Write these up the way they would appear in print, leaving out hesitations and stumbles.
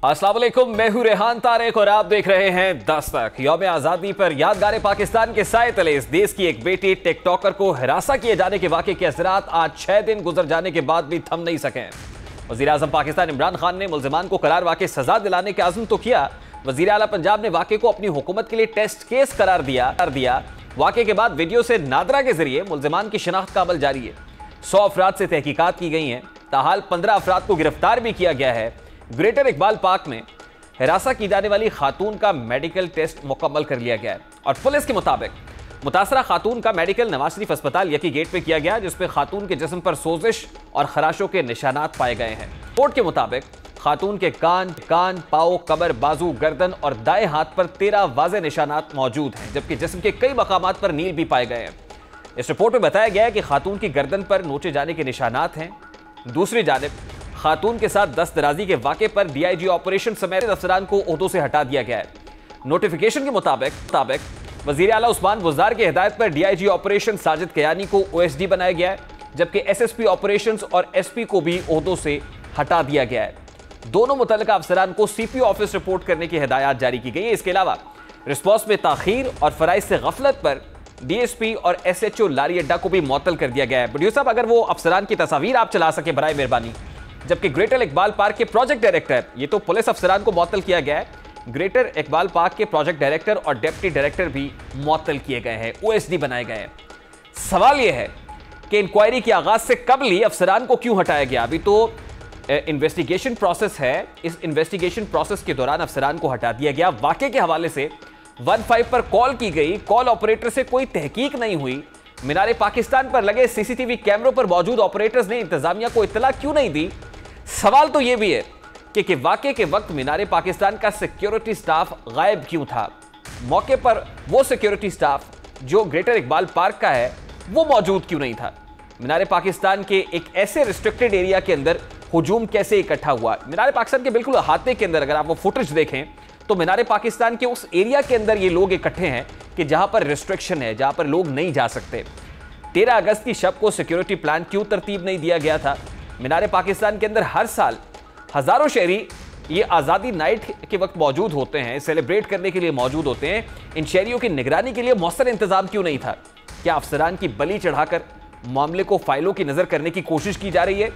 अस्सलाम वालेकुम, मैं हूं रेहान तारिक और आप देख रहे हैं दस्तक। यौम आज़ादी पर यादगार पाकिस्तान के साए तले इस देश की एक बेटी टिकटॉकर को हिरासा किए जाने के वाक़े के असरात आज 6 दिन गुजर जाने के बाद भी थम नहीं सके। वज़ीर-ए-आज़म पाकिस्तान इमरान खान ने मुल्ज़िमान को करार वाक़े सजा दिलाने का अज़्म तो किया। वज़ीर आला पंजाब ने वाक़े को अपनी हुकूमत के लिए टेस्ट केस करार दिया। वाक़े के बाद वीडियो से नादरा के जरिए मुल्ज़िमान की शिनाख्त का अमल जारी है। 100 अफराद से तहकीकात की गई हैं। ताहाल 15 अफराद को गिरफ्तार भी किया गया है। ग्रेटर इकबाल पार्क में हिरासा की जाने वाली खातून का मेडिकल टेस्ट मुकम्मल कर लिया गया है और पुलिस के मुताबिक मुतासरा खातून का मेडिकल नवाज शरीफ अस्पताल यकी गेट पे किया गया, जिसपे खातून के जिस्म पर सोजिश और खराशों के निशानात पाए गए हैं। रिपोर्ट के मुताबिक खातून के कान, पाँव, कमर, बाजू, गर्दन और दाएं हाथ पर 13 वाज़े निशानात मौजूद हैं, जबकि जिस्म के कई मकामात पर नील भी पाए गए हैं। इस रिपोर्ट में बताया गया है कि खातून की गर्दन पर नोचे जाने के निशानात हैं। दूसरी जानिब खातून के साथ दस्तदराजी के वाक़े पर DIG ऑपरेशन समेत अफसरान को ओहदों से हटा दिया गया है। नोटिफिकेशन के मुताबिक वज़ीर आला उस्मान बुज़दार की हिदायत पर DIG ऑपरेशन साजिद कयानी को OSD बनाया गया है, जबकि SSP ऑपरेशंस और SP को भी ओहदों से हटा दिया गया है। दोनों मुतल्लिका अफसरान को CPO ऑफिस रिपोर्ट करने की हिदायत जारी की गई है। इसके अलावा रिस्पॉन्स में ताखीर और फराइज से गफलत पर DSP और SHO लारी अड्डा को भी मुअत्तल कर दिया गया है। वीडियो साहब, अगर वो अफसरान की तस्वीर आप चला सके बराए मेहरबानी। जबकि ग्रेटर इकबाल पार्क के प्रोजेक्ट डायरेक्टर, ये तो पुलिस अफसरान को मुअत्तल किया गया है, ग्रेटर इकबाल पार्क के प्रोजेक्ट डायरेक्टर और डिप्टी डायरेक्टर भी मुअत्तल किए गए हैं, OSD बनाए गए हैं। सवाल यह है कि इंक्वायरी के आगाज से कब ली अफसरान को क्यों हटाया गया? अभी तो इन्वेस्टिगेशन प्रोसेस है। इस इन्वेस्टिगेशन प्रोसेस के दौरान अफसरान को हटा दिया गया। वाक़े के हवाले से 15 पर कॉल की गई, कॉल ऑपरेटर से कोई तहकीक नहीं हुई। मीनार पाकिस्तान पर लगे CCTV कैमरों पर मौजूद ऑपरेटर्स ने इंतजामिया को इत्तला क्यों नहीं दी? सवाल तो यह भी है कि वाक़े के वक्त मीनार पाकिस्तान का सिक्योरिटी स्टाफ गायब क्यों था? मौके पर वो सिक्योरिटी स्टाफ जो ग्रेटर इकबाल पार्क का है वो मौजूद क्यों नहीं था? मीनार पाकिस्तान के एक ऐसे रिस्ट्रिक्टेड एरिया के अंदर हुजूम कैसे इकट्ठा हुआ? मीनार पाकिस्तान के बिल्कुल अहाते के अंदर अगर आप वो फुटेज देखें तो मीनार पाकिस्तान के उस एरिया के अंदर ये लोग इकट्ठे हैं कि जहां पर रिस्ट्रिक्शन है, जहां पर लोग नहीं जा सकते। 13 अगस्त की शब को सिक्योरिटी प्लान क्यों तरतीब नहीं दिया गया था? मीनार पाकिस्तान के अंदर हर साल हजारों शहरी ये आज़ादी नाइट के वक्त मौजूद होते हैं, सेलिब्रेट करने के लिए मौजूद होते हैं। इन शहरियों की निगरानी के लिए मौसर इंतजाम क्यों नहीं था? क्या अफसरान की बलि चढ़ाकर मामले को फाइलों की नजर करने की कोशिश की जा रही है?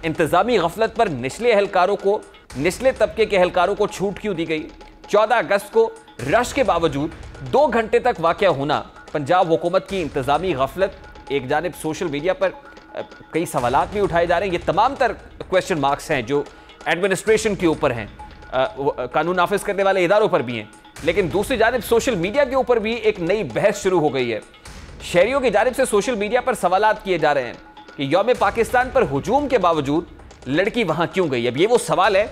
इंतजामी गफलत पर निचले तबके के एहलकारों को छूट क्यों दी गई? 14 अगस्त को रश के बावजूद 2 घंटे तक वाक़या होना पंजाब हुकूमत की इंतजामी गफलत। एक जानिब सोशल मीडिया पर कई सवालात भी उठाए जा रहे हैं। ये तमाम तर क्वेश्चन मार्क्स हैं जो एडमिनिस्ट्रेशन के ऊपर हैं, कानून नाफिज करने वाले इदारों पर भी हैं। लेकिन दूसरी जानिब सोशल मीडिया के ऊपर भी एक नई बहस शुरू हो गई है। शहरियों की जानिब से सोशल मीडिया पर सवालात किए जा रहे हैं कि यौम पाकिस्तान पर हुजूम के बावजूद लड़की वहां क्यों गई? अब ये वो सवाल है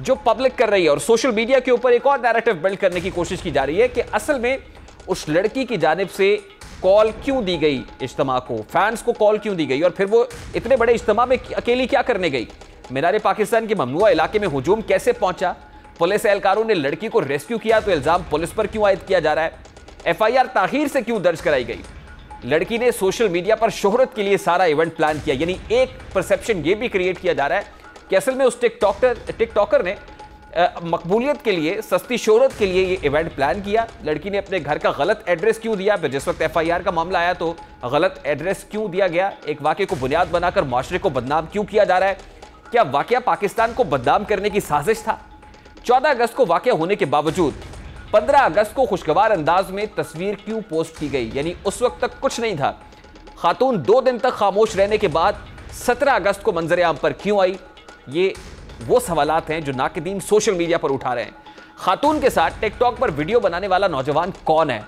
जो पब्लिक कर रही है और सोशल मीडिया के ऊपर एक और नैरेटिव बिल्ड करने की कोशिश की जा रही है कि असल में उस लड़की की जानिब से कॉल क्यों दी गई इज्तिमा को, फैंस को कॉल क्यों दी गई और फिर वो इतने बड़े इज्तिमा में अकेली क्या करने गई? मीनार पाकिस्तान के ममनुआ इलाके में हुजूम कैसे पहुंचा? पुलिस एहलकारों ने लड़की को रेस्क्यू किया तो इल्जाम पुलिस पर क्यों आयद किया जा रहा है? FIR ताखीर से क्यों दर्ज कराई गई? लड़की ने सोशल मीडिया पर शोहरत के लिए सारा इवेंट प्लान किया, यानी एक परसेप्शन ये भी क्रिएट किया जा रहा है कि असल में उस टिकटॉकर ने मकबूलियत के लिए, सस्ती शोहरत के लिए ये इवेंट प्लान किया। लड़की ने अपने घर का गलत एड्रेस क्यों दिया? जिस वक्त FIR का मामला आया तो गलत एड्रेस क्यों दिया गया? एक वाक़े को बुनियाद बनाकर माशरे को बदनाम क्यों किया जा रहा है? क्या वाक़या पाकिस्तान को बदनाम करने की साजिश था? 14 अगस्त को वाक़या होने के बावजूद 15 अगस्त को खुशगवार अंदाज में तस्वीर क्यों पोस्ट की गई? यानी उस वक्त तक कुछ नहीं था। खातून 2 दिन तक खामोश रहने के बाद 17 अगस्त को मंजर आम पर क्यों आई? ये वो सवालात हैं जो नाक़िदीन सोशल मीडिया पर उठा रहे हैं। खातून के साथ टिकटॉक पर वीडियो बनाने वाला नौजवान कौन है?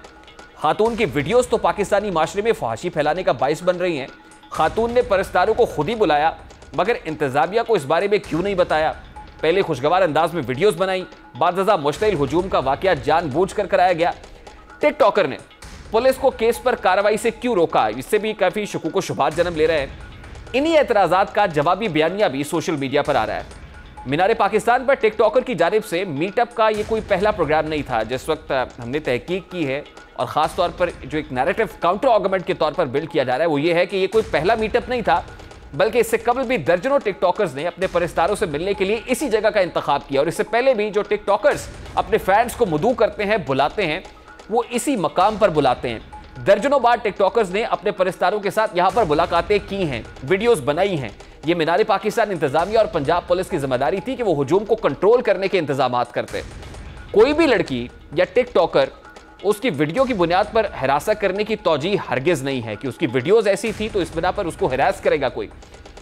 खातून की वीडियोस तो पाकिस्तानी माशरे में फहाशी फैलाने का बाइस बन रही हैं। खातून ने परस्तारों को खुद ही बुलाया, मगर इंतजामिया को इस बारे में क्यों नहीं बताया? पहले खुशगवार अंदाज में वीडियोस बनाई, बादजा मुश्तइल हुजूम का वाक़या जानबूझकर कराया गया। टिकटॉकर ने पुलिस को केस पर कार्रवाई से क्यों रोका? इससे भी काफ़ी शकूक व शुबहात जन्म ले रहे हैं। इन्हीं एतराज़ात का जवाबी बयानिया भी सोशल मीडिया पर आ रहा है। मीनार पाकिस्तान पर टिकटॉकर की जानिब से मीटअप का ये कोई पहला प्रोग्राम नहीं था। जिस वक्त हमने तहकीक की है और ख़ास तौर पर जो एक नैरेटिव काउंटर आर्गुमेंट के तौर पर बिल्ड किया जा रहा है वो ये है कि ये कोई पहला मीटअप नहीं था। बल्कि इससे कबल भी दर्जनों टिकटॉकर्स ने अपने परस्तारों से मिलने के लिए इसी जगह का इंतखाब किया और इससे पहले भी जो टिकटॉकर्स अपने फैंस को मदऊ करते हैं, बुलाते हैं, वो इसी मकाम पर बुलाते हैं। दर्जनों बार टिकटॉकर्स ने अपने परस्तारों के साथ यहां पर मुलाकातें की हैं, वीडियोस बनाई हैं। ये मीनार पाकिस्तान इंतजामिया और पंजाब पुलिस की जिम्मेदारी थी कि वो हुजूम को कंट्रोल करने के इंतजाम करते। कोई भी लड़की या टिकटॉकर उसकी वीडियो की बुनियाद पर हिरासत करने की तौजी हरगिज नहीं है कि उसकी वीडियोस ऐसी थी तो इस बिना पर उसको हिरास करेगा कोई।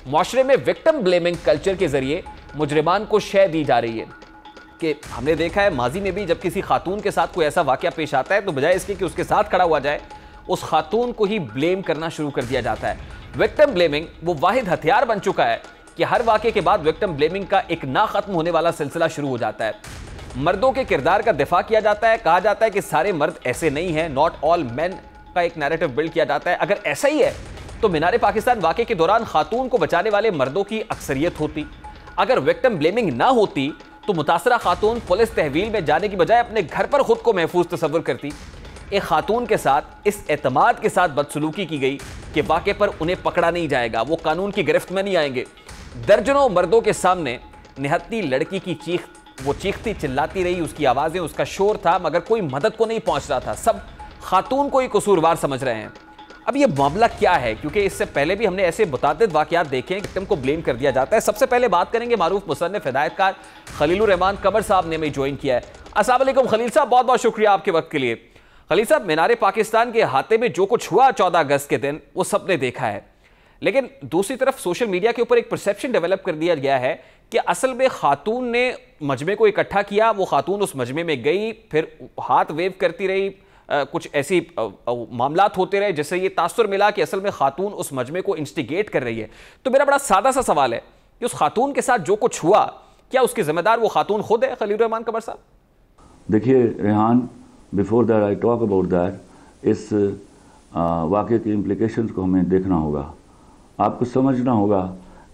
मुआशरे में विक्टिम ब्लेमिंग कल्चर के जरिए मुजरिमान को शय दी जा रही है कि हमने देखा है माजी में भी जब किसी खातून के साथ कोई ऐसा वाकया पेश आता है तो बजाय इसके कि उसके साथ खड़ा हुआ जाए, उस खातून को ही ब्लेम करना शुरू कर दिया जाता है। विक्टिम ब्लेमिंग वो वाहिद हथियार बन चुका है कि हर वाकये के बाद विक्टिम ब्लेमिंग का एक ना खत्म होने वाला सिलसिला शुरू हो जाता है। मर्दों के किरदार का दिफा किया जाता है, कहा जाता है कि सारे मर्द ऐसे नहीं हैं, नॉट ऑल मेन का एक नैरेटिव बिल्ड किया जाता है। अगर ऐसा ही है तो मीनार पाकिस्तान वाकये के दौरान खातून को बचाने वाले मर्दों की अक्सरियत होती। अगर विक्टिम ब्लेमिंग ना होती तो मुतासरा खातून पुलिस तहवील में जाने की बजाय अपने घर पर खुद को महफूज तस्वुर करती। एक खातून के साथ इस एतमाद के साथ बदसलूकी की गई कि वाकये पर उन्हें पकड़ा नहीं जाएगा, वो कानून की गिरफ्त में नहीं आएंगे। दर्जनों मर्दों के सामने निहत्ती लड़की की वो चीखती चिल्लाती रही, उसकी आवाजें, उसका शोर था, मगर कोई मदद को नहीं पहुंच रहा था। सब खातून को ही कसूरवार समझ रहे हैं। अब ये मामला क्या है, क्योंकि इससे पहले भी हमने ऐसे मुतादिद वाकयात देखे हैं कि विक्टिम को ब्लेम कर दिया जाता है। सबसे पहले बात करेंगे मारूफ मुसन्निफ हिदायतकार खलीलुर रहमान कमर साहब ने हमें ज्वाइन किया है। अस्सलाम वालेकुम खलील साहब, बहुत बहुत शुक्रिया आपके वक्त के लिए। खलील साहब, मीनार पाकिस्तान के अहाते में जो कुछ हुआ 14 अगस्त के दिन वो सबने देखा है, लेकिन दूसरी तरफ सोशल मीडिया के ऊपर एक परसेप्शन डेवलप कर दिया गया है कि असल में खातून ने मजमे को इकट्ठा किया, वो खातून उस मजमे में गई, फिर हाथ वेव करती रही, कुछ ऐसी मामलात होते रहे जिससे ये तासुर मिला कि असल में खातून उस मजमे को इंस्टिगेट कर रही है। तो मेरा बड़ा सादा सा सवाल है कि उस खातून के साथ जो कुछ हुआ, क्या उसकी जिम्मेदार वो खातून खुद है, खलील रहमान कमर साहब? देखिए Rehan, before that I talk about that, इस वाक़े की इम्प्लीकेशंस को हमें देखना होगा। आपको समझना होगा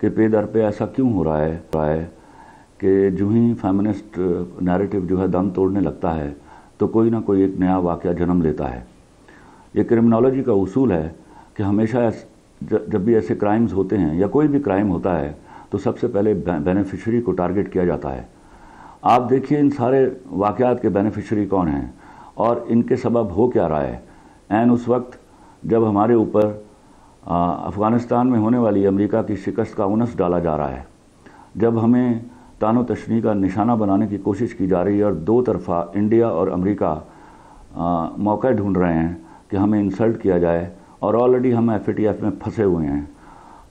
कि पे दर पे ऐसा क्यों हो रहा है कि जो ही फेमिनिस्ट नैरेटिव जो है दम तोड़ने लगता है तो कोई ना कोई एक नया वाक़या जन्म लेता है। ये क्रिमिनोलॉजी का उसूल है कि हमेशा जब भी ऐसे क्राइम्स होते हैं या कोई भी क्राइम होता है तो सबसे पहले बेनिफिशरी को टारगेट किया जाता है। आप देखिए इन सारे वाक़यात के बेनिफिशरी कौन हैं और इनके सबब हो क्या रहा है। एन उस वक्त जब हमारे ऊपर अफ़गानिस्तान में होने वाली अमेरिका की शिकस्त का उनस डाला जा रहा है, जब हमें तानो तशनी का निशाना बनाने की कोशिश की जा रही है और दो तरफा इंडिया और अमेरिका मौका ढूंढ रहे हैं कि हमें इंसल्ट किया जाए और ऑलरेडी हम FATF में फंसे हुए हैं,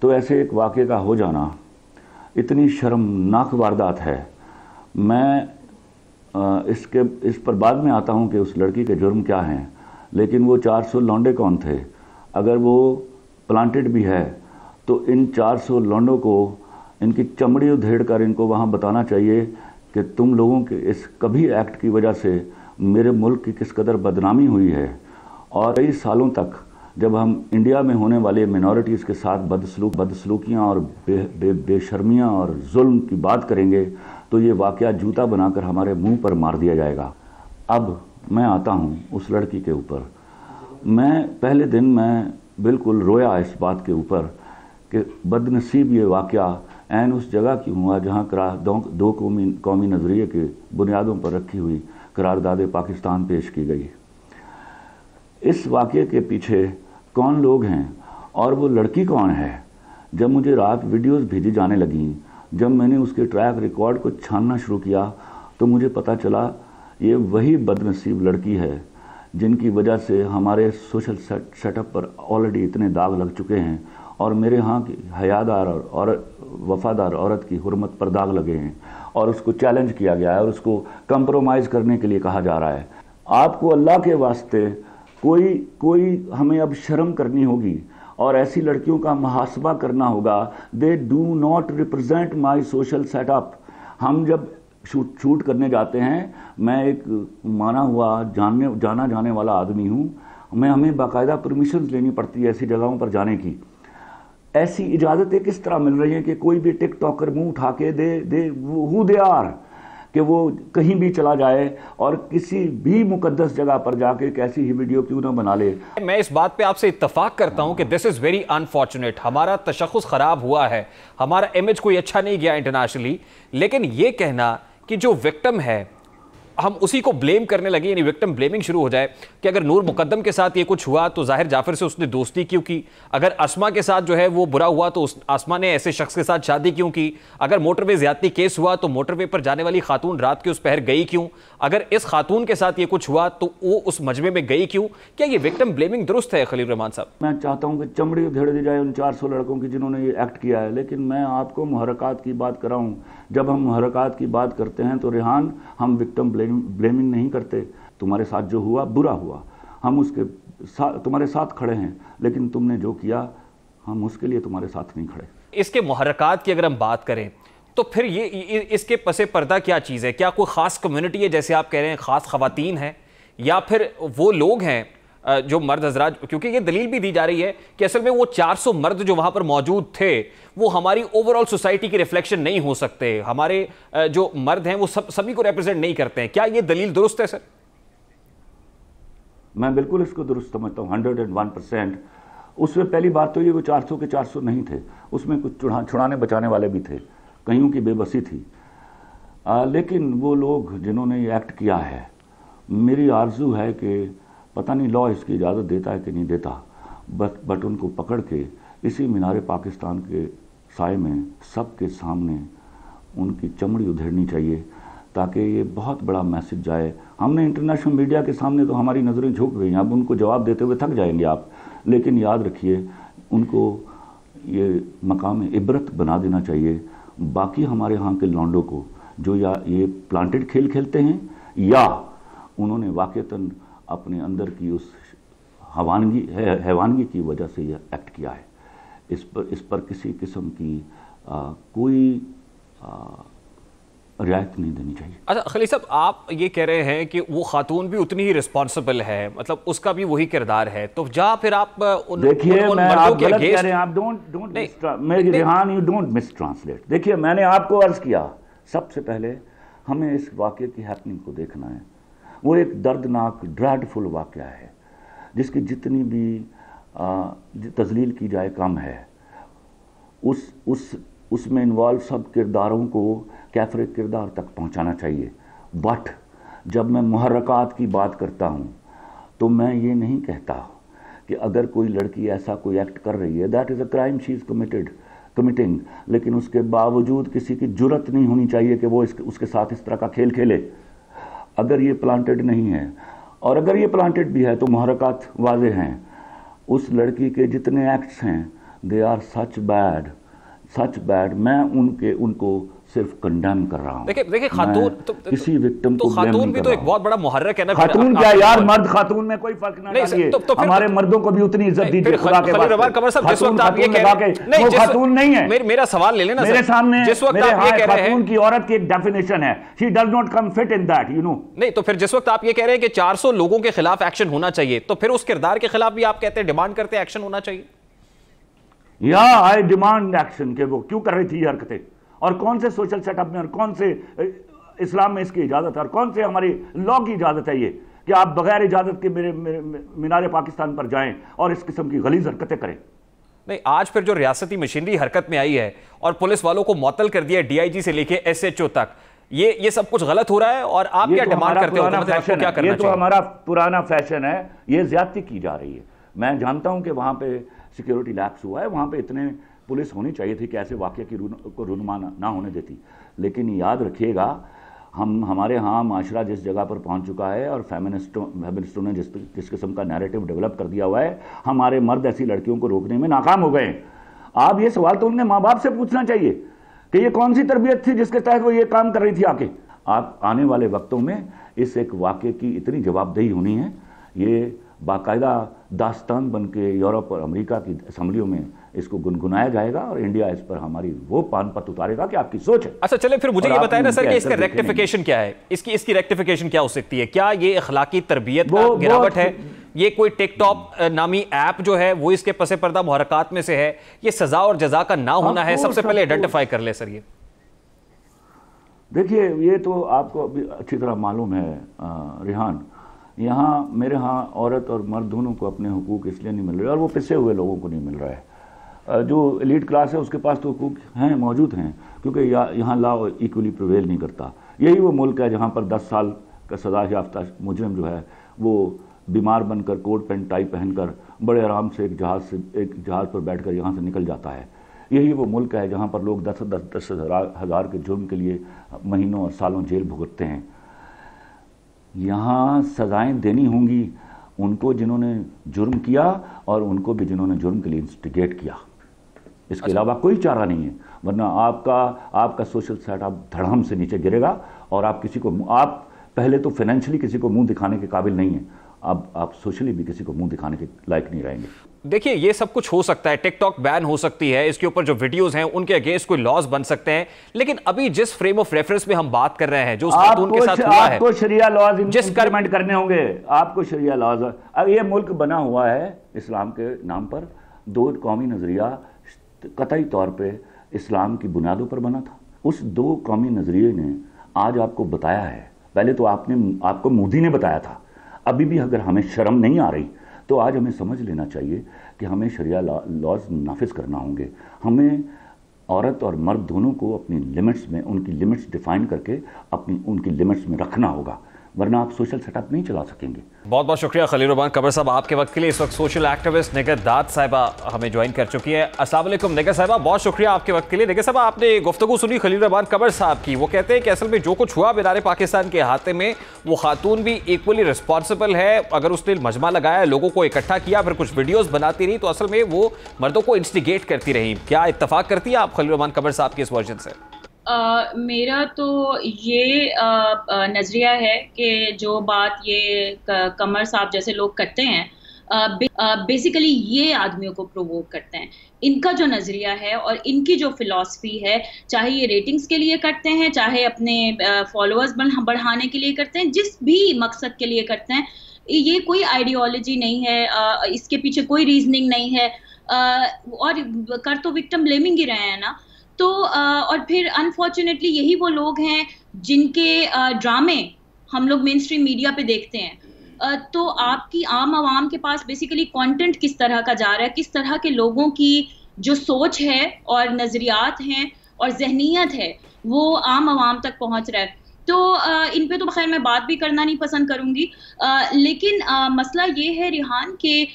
तो ऐसे एक वाक़े का हो जाना इतनी शर्मनाक वारदात है। मैं इस पर बाद में आता हूं कि उस लड़की के जुर्म क्या हैं, लेकिन वो 400 लौंडे कौन थे? अगर वो प्लांटेड भी है तो इन 400 लौंडों को इनकी चमड़ी उधेड़ कर इनको वहाँ बताना चाहिए कि तुम लोगों के इस कभी एक्ट की वजह से मेरे मुल्क की किस कदर बदनामी हुई है। और कई सालों तक जब हम इंडिया में होने वाले मिनॉरिटीज़ के साथ बदसलूकियाँ और बेशर्मियाँ और जुल्म की बात करेंगे तो ये वाक़या जूता बनाकर हमारे मुंह पर मार दिया जाएगा। अब मैं आता हूँ उस लड़की के ऊपर। मैं पहले दिन मैं बिल्कुल रोया इस बात के ऊपर कि बदनसीब ये वाक़या ऐन उस जगह क्यों हुआ जहाँ दो कौमी नज़रिए के बुनियादों पर रखी हुई करारदाद पाकिस्तान पेश की गई। इस वाक़े के पीछे कौन लोग हैं और वो लड़की कौन है? जब मुझे रात वीडियोस भेजी जाने लगीं, जब मैंने उसके ट्रैक रिकॉर्ड को छानना शुरू किया तो मुझे पता चला ये वही बदनसीब लड़की है जिनकी वजह से हमारे सोशल सेटअप पर ऑलरेडी इतने दाग लग चुके हैं और मेरे यहाँ की हयादार और वफादार औरत की हुर्मत पर दाग लगे हैं और उसको चैलेंज किया गया है और उसको कंप्रोमाइज़ करने के लिए कहा जा रहा है। आपको अल्लाह के वास्ते कोई हमें अब शर्म करनी होगी और ऐसी लड़कियों का मुहासबा करना होगा। They do not represent my social setup. हम जब शूट करने जाते हैं, मैं एक माना हुआ जाना जाने वाला आदमी हूँ, हमें बाकायदा परमिशन लेनी पड़ती है ऐसी जगहों पर जाने की। ऐसी इजाज़तें किस तरह मिल रही हैं कि कोई भी टिकटॉकर मुंह उठा के दे हु दे आर कि वो कहीं भी चला जाए और किसी भी मुकद्दस जगह पर जाके एक ऐसी ही वीडियो क्यों ना बना ले। मैं इस बात पे आपसे इत्तेफाक करता हूं कि दिस इज वेरी अनफॉर्चुनेट, हमारा तशख़्ख़ुस खराब हुआ है, हमारा इमेज कोई अच्छा नहीं गया इंटरनेशनली, लेकिन ये कहना कि जो विक्टिम है हम उसी को ब्लेम करने लगे, यानी विक्टिम ब्लेमिंग शुरू हो जाए कि अगर नूर मुकद्दम के साथ ये कुछ हुआ तो जाहिर जाफर से उसने दोस्ती क्यों की, अगर अस्मा के साथ जो है वो बुरा हुआ तो अस्मा ने ऐसे शख्स के साथ शादी क्यों की, अगर मोटरवे ज्यादती केस हुआ तो मोटरवे पर जाने वाली खातून रात के उस पहर गई क्यों, अगर इस खातून के साथ ये कुछ हुआ तो वो उस मजमे में गई क्यों। क्या ये विक्टिम ब्लेमिंग दुरुस्त है खलील रहमान साहब? मैं चाहता हूं कि चमड़ी उधेड़ दी जाए उन 400 लड़कों की जिन्होंने ये एक्ट किया है, लेकिन मैं आपको मुहर्रकात की बात कर रहा हूं। जब हम मुहर्रकात की बात करते हैं तो रेहान, हम विक्टिम ब्लेमिंग नहीं करते। तुम्हारे साथ जो हुआ बुरा हुआ, हम उसके तुम्हारे साथ खड़े हैं, लेकिन तुमने जो किया हम उसके लिए तुम्हारे साथ नहीं खड़े। इसके मुहर्रकात की अगर हम बात करें तो फिर ये इसके पसे पर्दा क्या चीज़ है? क्या कोई ख़ास कम्युनिटी है जैसे आप कह रहे हैं, ख़ास ख़वातीन हैं, या फिर वो लोग हैं जो मर्द हजरात? क्योंकि ये दलील भी दी जा रही है कि असल में वो 400 मर्द जो वहां पर मौजूद थे वो हमारी ओवरऑल सोसाइटी की रिफ्लेक्शन नहीं हो सकते, हमारे जो मर्द हैं वो सभी को रिप्रेजेंट नहीं करते हैं। क्या ये दलील दुरुस्त है सर? मैं बिल्कुल इसको दुरुस्त समझता हूँ, 101%। उसमें पहली बात तो ये वो 400 के 400 नहीं थे, उसमें कुछ छुड़ाने बचाने वाले भी थे, कईयों की बेबसी थी। लेकिन वो लोग जिन्होंने ये एक्ट किया है, मेरी आरजू है कि पता नहीं लॉ इसकी इजाज़त देता है कि नहीं देता, बट उनको पकड़ के इसी मीनार पाकिस्तान के साए में सबके सामने उनकी चमड़ी उधेड़नी चाहिए, ताकि ये बहुत बड़ा मैसेज जाए। हमने इंटरनेशनल मीडिया के सामने तो हमारी नज़रें झुक गई, अब उनको जवाब देते हुए थक जाएंगे आप, लेकिन याद रखिए उनको ये मकाम इबरत बना देना चाहिए बाकी हमारे यहाँ के लौंडों को जो या ये प्लांटेड खेल खेलते हैं या उन्होंने वाक़तन अपने अंदर की उस हैवानगी की वजह से यह एक्ट किया है। इस पर किसी किस्म की कोई रियायत नहीं देनी चाहिए। अच्छा खलील साहब, आप ये कह रहे हैं कि वो खातून भी उतनी ही रिस्पॉन्सिबल है, मतलब उसका भी वही किरदार है, तो जहाँ फिर आप देखिए, मैं आप गलत कह रहे हैं, आप Rehan, you don't miss translate. देखिए, मैंने आपको अर्ज किया सबसे पहले हमें इस वाक़े की हैपनिंग को देखना है। वो एक दर्दनाक ड्रेडफुल वाक़या है जिसकी जितनी भी तजलील की जाए कम है। उसमें इन्वॉल्व सब किरदारों को कैफरे किरदार तक पहुंचाना चाहिए। बट जब मैं मुहर्रकात की बात करता हूं तो मैं ये नहीं कहता कि अगर कोई लड़की ऐसा कोई एक्ट कर रही है that is a crime she is committing, लेकिन उसके बावजूद किसी की जुर्रत नहीं होनी चाहिए कि वो उसके साथ इस तरह का खेल खेले अगर ये प्लांटेड नहीं है। और अगर ये प्लांटेड भी है तो मुहर्रकात वाज़े हैं। उस लड़की के जितने एक्ट्स हैं दे आर सच बैड। मैं उनको सिर्फ कंडेम कर रहा हूं। देखिए खातून किसी विक्टिम को खातून भी तो एक बहुत बड़ा मुहर्रक है ना। खातून क्या यार, मर्द खातून में कोई फर्क ना डालिए। हमारे मर्दों को भी उतनी इज्जत दीजिए खुदा के वास्ते। जिस वक्त आप ये कह रहे हैं वो खातून नहीं है। मेरा सवाल ले लेना मेरे सामने, जिस वक्त आप ये कह रहे हैं खातून की औरत की एक डेफिनेशन है, she does not come fit in that, you know. नहीं तो फिर जिस वक्त आप ये कह रहे हैं कि 400 लोगों के खिलाफ एक्शन होना चाहिए, तो फिर उस किरदार के खिलाफ भी आप कहते हैं, डिमांड करते हैं एक्शन होना चाहिए। या आई डिमांड एक्शन के वो क्यों कर रही थी ये हरकतें, और कौन से सोशल सेटअप में, और कौन से इस्लाम में इसकी इजाज़त है, और कौन से हमारी लॉ की इजाज़त है ये कि आप बगैर इजाज़त के मेरे मीनार पाकिस्तान पर जाएं और इस किस्म की गलीज़ हरकतें करें। नहीं, आज फिर जो रियासती मशीनरी हरकत में आई है और पुलिस वालों को मुअत्तल कर दिया डीआईजी से लेके एसएचओ तक, ये सब कुछ गलत हो रहा है। और आप क्या डिमांड करते हो? क्या करना ये तो हमारा पुराना फैशन है, ये ज्यादती की जा रही है। मैं जानता हूं कि वहां पे सिक्योरिटी लैप्स हुआ है, वहां पे इतने पुलिस होनी चाहिए थी कि ऐसे वाक़े की को रूनुमा ना होने देती। लेकिन याद रखिएगा, हमारे यहाँ माशरा जिस जगह पर पहुँच चुका है और फेमिनिस्टों ने जिस किस्म का नैरेटिव डेवलप कर दिया हुआ है, हमारे मर्द ऐसी लड़कियों को रोकने में नाकाम हो गए। आप ये सवाल तो उनके माँ बाप से पूछना चाहिए कि ये कौन सी तरबियत थी जिसके तहत वो ये काम कर रही थी आके। आप आने वाले वक्तों में इस एक वाक़े की इतनी जवाबदेही होनी है, ये बाकायदा दास्तान बन के यूरोप और अमेरिका की असम्बलियों में इसको गुनगुनाया जाएगा और इंडिया इस पर हमारी वो पानपत उतारेगा कि आपकी सोच है। अच्छा चले, फिर मुझे ये बताएं ना सर कि इसका रेक्टिफिकेशन क्या है, इसकी रेक्टिफिकेशन क्या हो सकती है? क्या ये अखलाकी तरबियत का गिरावट है? ये कोई टिकटॉक नामी ऐप जो है वो इसके पसे पर्दा मुहर्रकात में से है? ये सजा और जजा का ना होना है? सबसे पहले आइडेंटिफाई कर ले सर। ये देखिए, ये तो आपको अभी अच्छी तरह मालूम है रिहान, यहाँ मेरे यहाँ औरत और मर्द दोनों को अपने हुकूक इसलिए नहीं मिल रहे, और वो पिसे हुए लोगों को नहीं मिल रहा है। जो एलीट क्लास है उसके पास तो हुकूक हैं, मौजूद हैं, क्योंकि यहाँ लॉ इक्वली प्रिवेल नहीं करता। यही वो मुल्क है जहाँ पर 10 साल का सजा याफ्ता मुजरिम जो है वो बीमार बनकर कोट पैंट टाई पहनकर बड़े आराम से एक जहाज़ पर बैठकर यहाँ से निकल जाता है। यही वो मुल्क है जहाँ पर लोग 10 हज़ार के जुर्म के लिए महीनों और सालों जेल भुगतते हैं। यहाँ सज़ाएं देनी होंगी उनको जिन्होंने जुर्म किया, और उनको भी जिन्होंने जुर्म के लिए इंस्टिगेट किया। इसके अलावा कोई चारा नहीं है, वरना आपका सोशल सेटअप धड़ाम से नीचे गिरेगा, और आप पहले तो फाइनेंशियली किसी को मुंह दिखाने के काबिल नहीं है, अब आप सोशली भी किसी को मुंह दिखाने के लायक नहीं रहेंगे। देखिए, ये सब कुछ हो सकता है, टिकटॉक बैन हो सकती है, इसके ऊपर जो वीडियोस हैं उनके अगेंस्ट कोई लॉज बन सकते हैं, लेकिन अभी जिस फ्रेम ऑफ रेफरेंस में हम बात कर रहे हैं, जो उस खातून के साथ हुआ है, आपको शरिया लॉज इंप्लीमेंट करने होंगे, आपको शरिया लॉज। अब ये मुल्क बना हुआ है इस्लाम के नाम पर, दो कौमी नजरिया कतई तौर पे इस्लाम की बुनियादों पर बना था। उस दो कौमी नजरिए ने आज आपको बताया है, पहले तो आपको मोदी ने बताया था, अभी भी अगर हमें शर्म नहीं आ रही तो आज हमें समझ लेना चाहिए कि हमें शरिया लॉज नाफिज करना होंगे। हमें औरत और मर्द दोनों को अपनी लिमिट्स में, उनकी लिमिट्स डिफाइन करके उनकी लिमिट्स में रखना होगा, वरना आप सोशल सेटअप नहीं चला सकेंगे। बहुत बहुत शुक्रिया खलील रहमान कबर साहब आपके वक्त के लिए। इस वक्त सोशल एक्टिविस्ट निगर दाद साहिबा हमें ज्वाइन कर चुकी है। अस्सलाम वालेकुम निगर साहिबा, बहुत शुक्रिया आपके वक्त के लिए। निगर साहिबा, आपने गुफ्तगू सुनी खलील रहमान कबर साहब की, वो कहते हैं कि असल में जो कुछ हुआ मीनार पाकिस्तान के अहाते में, वो खातून भी इक्वली रिस्पॉन्सिबल है। अगर उसने मजमा लगाया, लोगों को इकट्ठा किया, फिर कुछ वीडियोज बनाती रही, तो असल में वो मर्दों को इंस्टिगेट करती रही। क्या इत्तफाक करती है आप खलील रहमान कबर साहब के इस वर्जन से? मेरा तो ये नज़रिया है कि जो बात ये कमर साहब जैसे लोग करते हैं, बेसिकली ये आदमियों को प्रोवोक करते हैं। इनका जो नज़रिया है और इनकी जो फिलॉसफी है, चाहे ये रेटिंग्स के लिए करते हैं, चाहे अपने फॉलोअर्स बढ़ाने के लिए करते हैं, जिस भी मकसद के लिए करते हैं, ये कोई आइडियोलॉजी नहीं है, इसके पीछे कोई रीजनिंग नहीं है, और कर तो विक्टिम ब्लेमिंग ही रहे हैं ना। तो और फिर अनफॉर्चुनेटली यही वो लोग हैं जिनके ड्रामे हम लोग मेन स्ट्रीम मीडिया पे देखते हैं। तो आपकी आम आवाम के पास बेसिकली कंटेंट किस तरह का जा रहा है, किस तरह के लोगों की जो सोच है और नज़रियात हैं और जहनीत है, वो आम आवाम तक पहुंच रहा है। तो इन पे तो खैर मैं बात भी करना नहीं पसंद करूंगी, लेकिन मसला ये है रिहान कि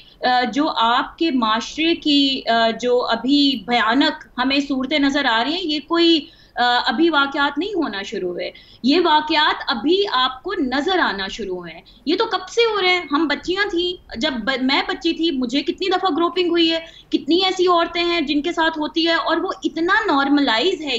जो आपके माशरे की जो अभी भयानक हमें सूरतें नज़र आ रही हैं, ये कोई अभी वाक़यात नहीं होना शुरू हुए, ये वाक़यात अभी आपको नज़र आना शुरू हुए हैं। ये तो कब से हो रहे हैं। हम बच्चियां थी, जब मैं बच्ची थी, मुझे कितनी दफ़ा ग्रोपिंग हुई है, कितनी ऐसी औरतें हैं जिनके साथ होती है, और वो इतना नॉर्मलाइज है,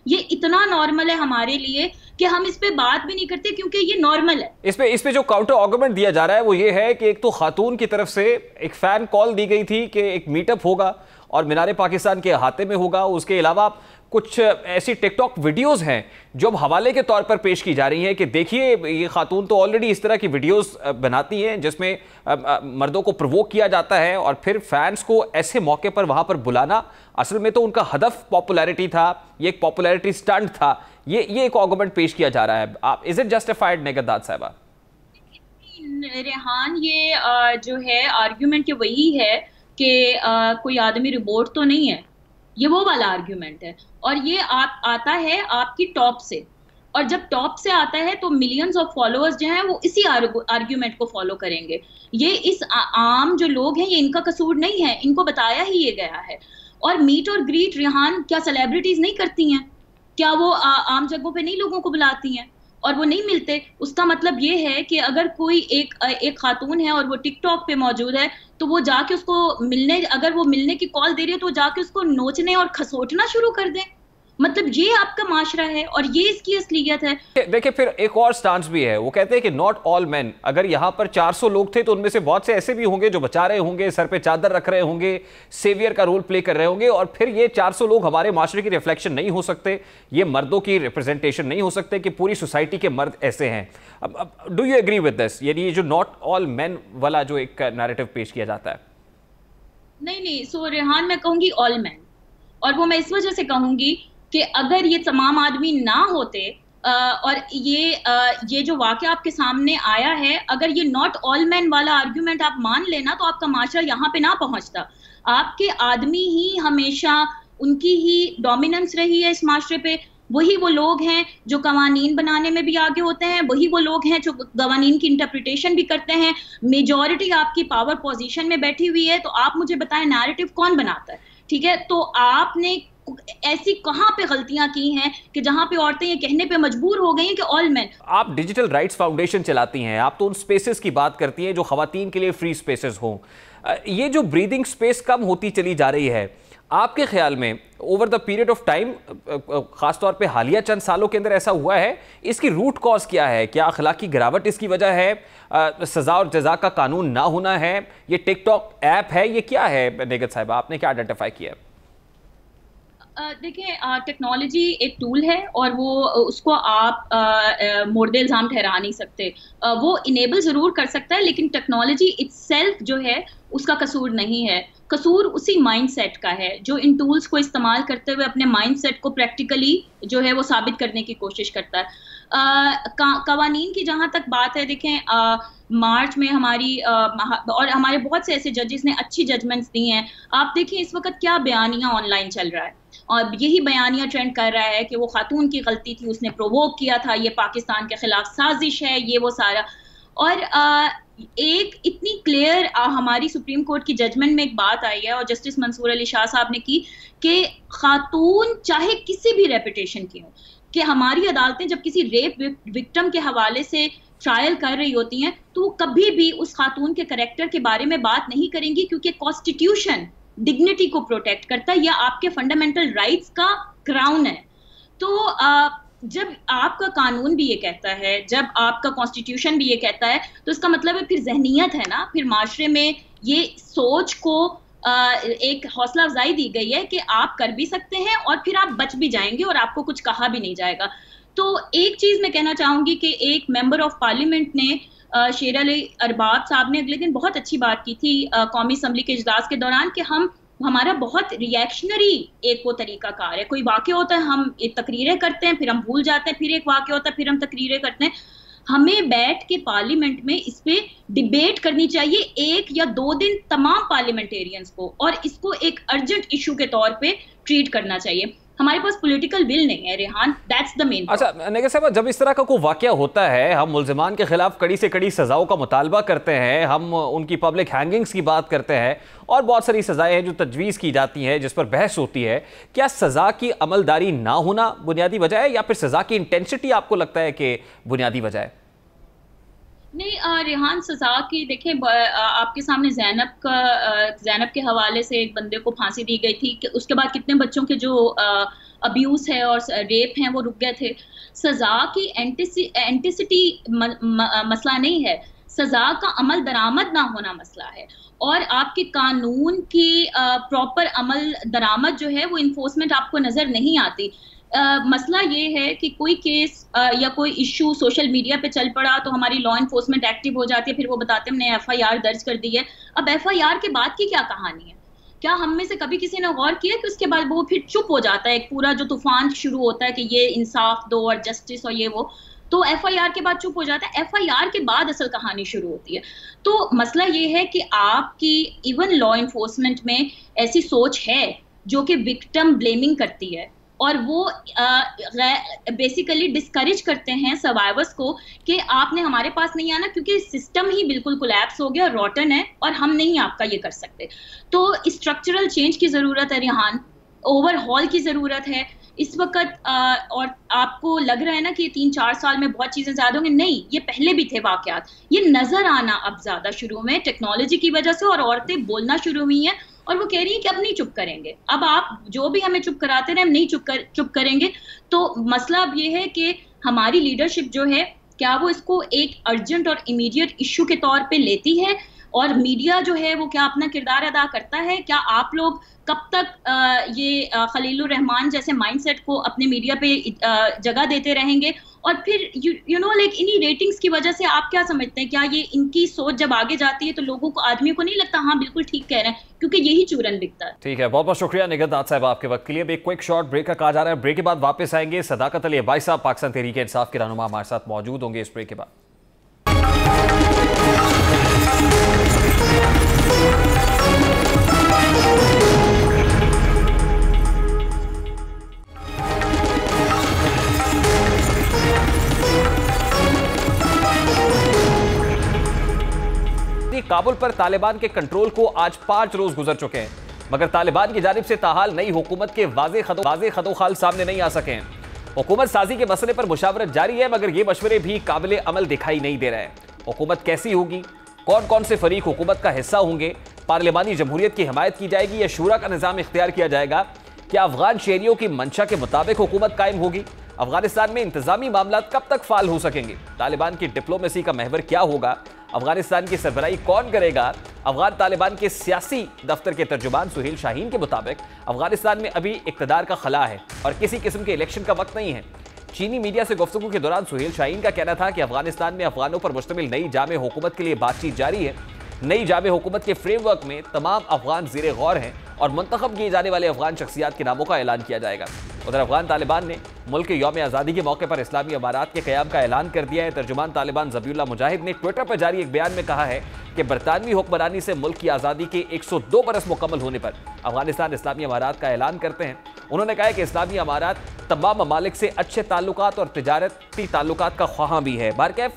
ये इतना नॉर्मल है हमारे लिए कि हम इस पे बात भी नहीं करते, क्योंकि ये नॉर्मल है। इस पे जो काउंटर आर्गुमेंट दिया जा रहा है वो ये है कि एक तो खातून की तरफ से एक फैन कॉल दी गई थी कि एक मीटअप होगा और मीनार पाकिस्तान के अहाते में होगा। उसके अलावा कुछ ऐसी टिकटॉक वीडियोस हैं जो अब हवाले के तौर पर पेश की जा रही हैं कि देखिए, ये खातून तो ऑलरेडी इस तरह की वीडियोस बनाती हैं जिसमें मर्दों को प्रोवोक किया जाता है, और फिर फैंस को ऐसे मौके पर वहां पर बुलाना, असल में तो उनका हदफ पॉपुलैरिटी था, ये एक पॉपुलैरिटी स्टंट था। ये एक आर्गुमेंट पेश किया जा रहा है। आप इज इट जस्टिफाइड निगर दाद साहिबा? रेहान, ये जो है आर्ग्यूमेंट ये वही है कि कोई आदमी रिपोर्ट तो नहीं है, ये वो वाला आर्ग्यूमेंट है, और ये आता है आपकी टॉप से, और जब टॉप से आता है तो मिलियंस ऑफ फॉलोअर्स जो हैं वो इसी आर्ग्यूमेंट को फॉलो करेंगे। ये इस आम जो लोग हैं, ये इनका कसूर नहीं है, इनको बताया ही ये गया है। और मीट और ग्रीट रिहान क्या सेलिब्रिटीज नहीं करती हैं? क्या वो आम जगहों पे नहीं लोगों को बुलाती हैं और वो नहीं मिलते? उसका मतलब ये है कि अगर कोई एक खातून है और वो टिकटॉक पे मौजूद है, तो वो जाके उसको मिलने, अगर वो मिलने की कॉल दे रही है, तो जाके उसको नोचने और खसोटना शुरू कर दें। मतलब ये आपका माशरा है और ये इसकी असलियत है। देखिए, फिर एक और स्टांस भी है, वो कहते हैं कि नॉट ऑल मैन। अगर यहाँ पर 400 लोग थे तो उनमें से बहुत से ऐसे भी होंगे जो बचा रहे होंगे, सर पे चादर रख रहे होंगे, सेवियर का रोल प्ले कर रहे होंगे, और फिर ये 400 लोग हमारे माशरे की रिफ्लेक्शन नहीं हो सकते, ये मर्दों की रिप्रेजेंटेशन नहीं हो सकते कि पूरी सोसाइटी के मर्द ऐसे हैं। अब do you agree with this? यानी ये जो नॉट ऑल मैन वाला जो एक नैरेटिव पेश किया जाता है। नहीं, सो रेहान, मैं कहूंगी ऑल मैन, और वो मैं इस वजह से कहूंगी कि अगर ये तमाम आदमी ना होते और ये जो वाक़या आपके सामने आया है, अगर ये नॉट ऑल मैन वाला आर्ग्यूमेंट आप मान लेना तो आपका माशरा यहाँ पे ना पहुंचता। आपके आदमी ही हमेशा उनकी ही डोमिनेंस रही है इस माशरे पे। वही वो लोग हैं जो कवानीन बनाने में भी आगे होते हैं, वही वो लोग हैं जो कवानीन की इंटरप्रिटेशन भी करते हैं। मेजॉरिटी आपकी पावर पोजीशन में बैठी हुई है, तो आप मुझे बताएं नैरेटिव कौन बनाता है? ठीक है, तो आपने ऐसी कहां पे गलतियां की हैं कि जहां पे औरतें ये कहने पे मजबूर हो गई हैं कि ऑल मेन। आप डिजिटल राइट्स फाउंडेशन चलाती हैं, आप तो उन स्पेसेस की बात करती हैं जो खवातीन के लिए फ्री स्पेसेस हों। ये जो ब्रीदिंग स्पेस कम होती चली जा रही है, आपके ख्याल में over the period of time, खासतौर पे हालिया चंद सालों के अंदर ऐसा हुआ है, इसकी रूट कॉज क्या है? क्या अखलाकी गिरावट इसकी वजह है? सजा और जजा का कानून ना होना है? ये टिकटॉक ऐप है? ये क्या है नेगत साहिबा, आपने क्या आइडेंटिफाई किया? देखिए, टेक्नोलॉजी एक टूल है और वो उसको आप मुर्दे इल्ज़ाम ठहरा नहीं सकते। वो इनेबल ज़रूर कर सकता है, लेकिन टेक्नोलॉजी इटसेल्फ जो है उसका कसूर नहीं है। कसूर उसी माइंडसेट का है जो इन टूल्स को इस्तेमाल करते हुए अपने माइंडसेट को प्रैक्टिकली जो है वो साबित करने की कोशिश करता है। कवानीन की जहाँ तक बात है, देखें मार्च में हमारी और हमारे बहुत से ऐसे जजेस ने अच्छी जजमेंट्स दी हैं। आप देखिए इस वक्त क्या बयानियाँ ऑनलाइन चल रहा है, और यही बयानिया ट्रेंड कर रहा है कि वो खातून की गलती थी, उसने प्रोवोक किया था, ये पाकिस्तान के खिलाफ साजिश है, ये वो सारा। और एक इतनी क्लियर हमारी सुप्रीम कोर्ट की जजमेंट में एक बात आई है और जस्टिस मंसूर अली शाह साहब ने की कि खातून चाहे किसी भी रेपुटेशन की हो, कि हमारी अदालतें जब किसी रेप विक्टिम के हवाले से ट्रायल कर रही होती हैं तो वो कभी भी उस खातून के करैक्टर के बारे में बात नहीं करेंगी, क्योंकि कॉन्स्टिट्यूशन डिग्निटी को प्रोटेक्ट करता है या आपके फंडामेंटल राइट्स का क्राउन है। तो जब आपका कानून भी ये कहता है, जब आपका कॉन्स्टिट्यूशन भी ये कहता है, तो इसका मतलब है फिर जहनीत है ना, फिर माशरे में ये सोच को एक हौसला अफजाई दी गई है कि आप कर भी सकते हैं और फिर आप बच भी जाएंगे और आपको कुछ कहा भी नहीं जाएगा। तो एक चीज मैं कहना चाहूंगी कि एक मेंबर ऑफ पार्लियामेंट ने शेर अली अरबाब साहब ने अगले दिन बहुत अच्छी बात की थी कौमी असम्बली के इजलास के दौरान कि हमारा बहुत रिएक्शनरी एक वो तरीकाकार है। कोई वाक़या होता है, हम एक तकरीरें करते हैं, फिर हम भूल जाते हैं, फिर एक वाक़या होता है, फिर हम तकरीरें करते हैं। हमें बैठ के पार्लियामेंट में इस पे डिबेट करनी चाहिए 1 या 2 दिन तमाम पार्लियामेंटेरियंस को, और इसको एक अर्जेंट इशू के तौर पे ट्रीट करना चाहिए। हमारे पास पॉलिटिकल विल नहीं है रेहान, दैट्स द मेन। अच्छा नेगत साहब, जब इस तरह का कोई वाकया होता है, हम मुल्जिमान के खिलाफ कड़ी से कड़ी सजाओं का मुतालबा करते हैं, हम उनकी पब्लिक हैंगिंग्स की बात करते हैं और बहुत सारी सजाएं हैं जो तजवीज़ की जाती हैं, जिस पर बहस होती है। क्या सज़ा की अमलदारी ना होना बुनियादी वजह है, या फिर सज़ा की इंटेंसिटी आपको लगता है कि बुनियादी वजह है? नहीं रेहान, सजा की देखें, आपके सामने ज़ैनब के हवाले से एक बंदे को फांसी दी गई थी कि उसके बाद कितने बच्चों के जो अब्यूज़ है और रेप हैं वो रुक गए थे। सजा की एंटिसिटी मसला नहीं है, सजा का अमल दरामद ना होना मसला है। और आपके कानून की प्रॉपर अमल दरामद जो है वो इन्फोर्समेंट आपको नजर नहीं आती। मसला ये है कि कोई केस या कोई इशू सोशल मीडिया पे चल पड़ा तो हमारी लॉ इन्फोर्समेंट एक्टिव हो जाती है, फिर वो बताते हैं हमने FIR दर्ज कर दी है। अब FIR के बाद की क्या कहानी है? क्या हम में से कभी किसी ने गौर किया कि उसके बाद वो फिर चुप हो जाता है, एक पूरा जो तूफान शुरू होता है कि ये इंसाफ दो और जस्टिस और ये वो, तो FIR के बाद चुप हो जाता है। FIR के बाद असल कहानी शुरू होती है। तो मसला ये है कि आपकी इवन लॉ इन्फोर्समेंट में ऐसी सोच है जो कि विक्टिम ब्लेमिंग करती है, और वो बेसिकली डिस्करेज करते हैं सर्वाइवर्स को कि आपने हमारे पास नहीं आना, क्योंकि सिस्टम ही बिल्कुल कोलैप्स हो गया, रॉटन है और हम नहीं आपका ये कर सकते। तो स्ट्रक्चरल चेंज की ज़रूरत है रेहान, ओवरहॉल की ज़रूरत है इस वक्त। और आपको लग रहा है ना कि 3-4 साल में बहुत चीज़ें ज़्यादा होंगी, नहीं, ये पहले भी थे वाक़यात। ये नज़र आना अब ज़्यादा शुरू में टेक्नोलॉजी की वजह से, और औरतें बोलना शुरू हुई हैं और वो कह रही है कि अब नहीं चुप करेंगे, अब आप जो भी हमें चुप कराते रहे हम नहीं चुप करेंगे। तो मसला अब ये है कि हमारी लीडरशिप जो है, क्या वो इसको एक अर्जेंट और इमीडिएट इशू के तौर पे लेती है और मीडिया जो है वो क्या अपना किरदार अदा करता है? क्या आप लोग कब तक ये खलीलुर रहमान जैसे माइंडसेट को अपने मीडिया पे जगह देते रहेंगे? और फिर यू नो लाइक इन्हीं रेटिंग्स की वजह से आप क्या समझते हैं, क्या ये इनकी सोच जब आगे जाती है तो लोगों को, आदमियों को नहीं लगता हाँ बिल्कुल ठीक कह रहे हैं, क्योंकि यही चूरन बिकता है? ठीक है, बहुत बहुत शुक्रिया निगहत दाद साहब आपके वक्त के लिए। एक क्विक शॉर्ट ब्रेक का कहा जा रहा है, ब्रेक के बाद वापस आएंगे। सदाकत अली भाई साहब पाकिस्तान तहरीक इंसाफ के रहनुमा हमारे साथ मौजूद होंगे इस ब्रेक के बाद। काबुल पर तालिबान के कंट्रोल को आज 5 रोज गुजर चुके हैं, मगर तालिबान की जानिब से ताहाल नई हुकूमत के वाज़े खदोखाल सामने नहीं आ सके हैं। हुकूमत साजी के मसले पर मुशावरत जारी है, मगर ये मशवरे भी काबिल अमल दिखाई नहीं दे रहे हैं। हुकूमत कैसी होगी, कौन कौन से फरीक हुकूमत का हिस्सा होंगे, पार्लिमानी जमहूरियत की हिमायत की जाएगी या शूरा का निज़ाम इख्तियार किया जाएगा, क्या अफगान शहरियों की मंशा के मुताबिक हुकूमत कायम होगी, अफगानिस्तान में इंतजामी मामला कब तक फाल हो सकेंगे, तालिबान की डिप्लोमेसी का महवर क्या होगा, अफगानिस्तान की सरबराही कौन करेगा। अफगान तालिबान के सियासी दफ्तर के तर्जुमान सुहेल शाहीन के मुताबिक अफगानिस्तान में अभी इक़्तिदार का खला है और किसी किस्म के इलेक्शन का वक्त नहीं है। चीनी मीडिया से गुफ्तगू के दौरान सुहेल शाहीन का कहना था कि अफगानिस्तान में अफगानों पर मुश्तमिल नई जामे हुकूमत के लिए बातचीत जारी है। नई जामे हुकूमत के फ्रेमवर्क में तमाम अफगान ज़ेरे गौर हैं और मुंतखब किए जाने वाले अफगान शख्सियात के नामों का ऐलान किया जाएगा। उधर अफगान तालिबान ने मुल्क के यौम आज़ादी के मौके पर इस्लामी अमारात के क़याम का ऐलान कर दिया है। तर्जुमान तालिबान ज़बीउल्लाह मुजाहिद ने ट्विटर पर जारी एक बयान में कहा है कि बरतानवी हुक्मरानी से मुल्क की आज़ादी के 102 बरस मुकम्मल होने पर अफगानिस्तान इस्लामी अमारात का ऐलान करते हैं। उन्होंने कहा है कि इस्लामी अमारात तमाम ममालिक से अच्छे ताल्लुकात और तिजारती ताल्लुकात का ख्वाहां भी है। बारकैफ